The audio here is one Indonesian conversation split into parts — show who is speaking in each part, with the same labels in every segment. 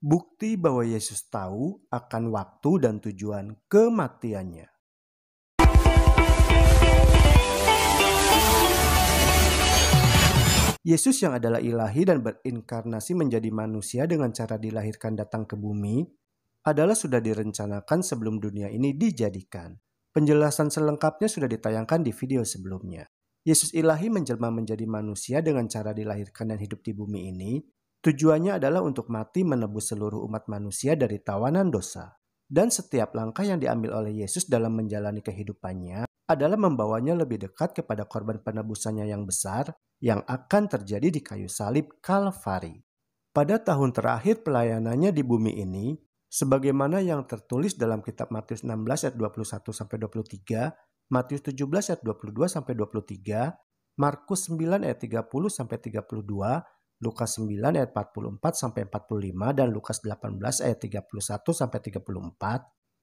Speaker 1: Bukti bahwa Yesus tahu akan waktu dan tujuan kematiannya. Yesus yang adalah ilahi dan berinkarnasi menjadi manusia dengan cara dilahirkan datang ke bumi adalah sudah direncanakan sebelum dunia ini dijadikan. Penjelasan selengkapnya sudah ditayangkan di video sebelumnya. Yesus ilahi menjelma menjadi manusia dengan cara dilahirkan dan hidup di bumi ini. Tujuannya adalah untuk mati menebus seluruh umat manusia dari tawanan dosa. Dan setiap langkah yang diambil oleh Yesus dalam menjalani kehidupannya adalah membawanya lebih dekat kepada korban penebusannya yang besar yang akan terjadi di kayu salib Kalvari. Pada tahun terakhir pelayanannya di bumi ini, sebagaimana yang tertulis dalam kitab Matius 16 ayat 21-23, Matius 17 ayat 22-23, Markus 9 ayat 30-32, Lukas 9 ayat 44-45, dan Lukas 18 ayat 31-34,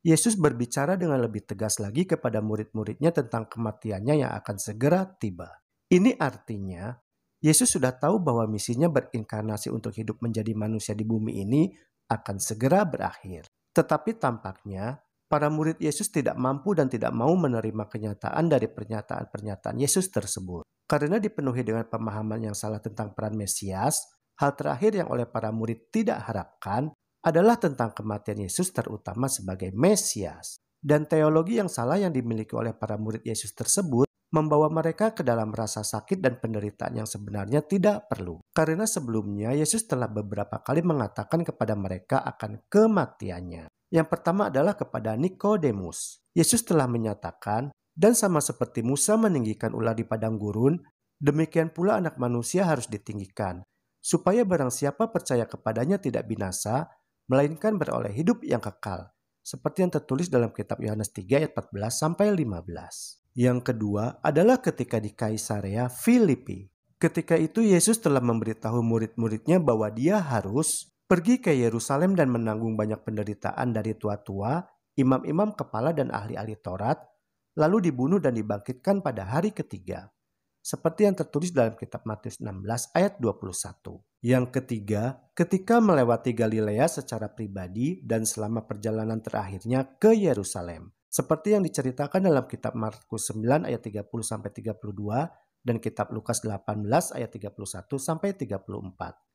Speaker 1: Yesus berbicara dengan lebih tegas lagi kepada murid-muridnya tentang kematiannya yang akan segera tiba. Ini artinya, Yesus sudah tahu bahwa misinya berinkarnasi untuk hidup menjadi manusia di bumi ini akan segera berakhir. Tetapi tampaknya, para murid Yesus tidak mampu dan tidak mau menerima kenyataan dari pernyataan-pernyataan Yesus tersebut. Karena dipenuhi dengan pemahaman yang salah tentang peran Mesias, hal terakhir yang oleh para murid tidak harapkan adalah tentang kematian Yesus terutama sebagai Mesias. Dan teologi yang salah yang dimiliki oleh para murid Yesus tersebut membawa mereka ke dalam rasa sakit dan penderitaan yang sebenarnya tidak perlu. Karena sebelumnya Yesus telah beberapa kali mengatakan kepada mereka akan kematiannya. Yang pertama adalah kepada Nikodemus. Yesus telah menyatakan, dan sama seperti Musa meninggikan ular di padang gurun, demikian pula Anak Manusia harus ditinggikan, supaya barang siapa percaya kepadanya tidak binasa, melainkan beroleh hidup yang kekal. Seperti yang tertulis dalam kitab Yohanes 3 ayat 14-15. Yang kedua adalah ketika di Kaisarea Filipi. Ketika itu Yesus telah memberitahu murid-muridnya bahwa dia harus pergi ke Yerusalem dan menanggung banyak penderitaan dari tua-tua, imam-imam kepala dan ahli-ahli Taurat, lalu dibunuh dan dibangkitkan pada hari ketiga. Seperti yang tertulis dalam kitab Matius 16 ayat 21. Yang ketiga, ketika melewati Galilea secara pribadi dan selama perjalanan terakhirnya ke Yerusalem. Seperti yang diceritakan dalam kitab Markus 9 ayat 30-32 dan kitab Lukas 18 ayat 31-34.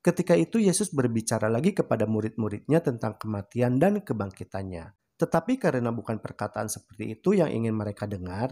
Speaker 1: Ketika itu Yesus berbicara lagi kepada murid-muridnya tentang kematian dan kebangkitannya. Tetapi karena bukan perkataan seperti itu yang ingin mereka dengar,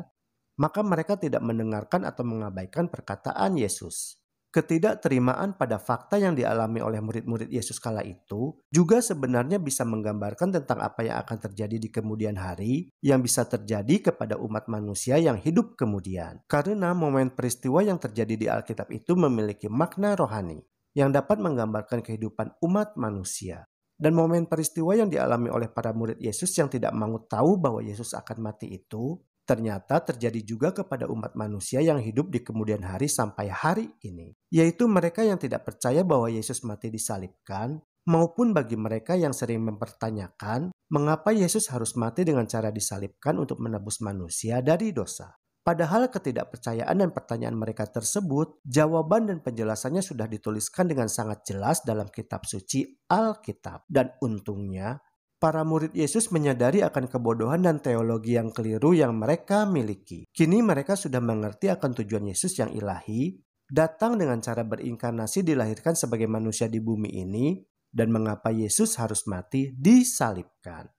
Speaker 1: maka mereka tidak mendengarkan atau mengabaikan perkataan Yesus. Ketidakterimaan pada fakta yang dialami oleh murid-murid Yesus kala itu juga sebenarnya bisa menggambarkan tentang apa yang akan terjadi di kemudian hari yang bisa terjadi kepada umat manusia yang hidup kemudian. Karena momen peristiwa yang terjadi di Alkitab itu memiliki makna rohani yang dapat menggambarkan kehidupan umat manusia. Dan momen peristiwa yang dialami oleh para murid Yesus yang tidak mau tahu bahwa Yesus akan mati itu ternyata terjadi juga kepada umat manusia yang hidup di kemudian hari sampai hari ini. Yaitu mereka yang tidak percaya bahwa Yesus mati disalibkan, maupun bagi mereka yang sering mempertanyakan mengapa Yesus harus mati dengan cara disalibkan untuk menebus manusia dari dosa. Padahal ketidakpercayaan dan pertanyaan mereka tersebut, jawaban dan penjelasannya sudah dituliskan dengan sangat jelas dalam kitab suci Alkitab. Dan untungnya, para murid Yesus menyadari akan kebodohan dan teologi yang keliru yang mereka miliki. Kini mereka sudah mengerti akan tujuan Yesus yang ilahi, datang dengan cara berinkarnasi dilahirkan sebagai manusia di bumi ini, dan mengapa Yesus harus mati disalibkan.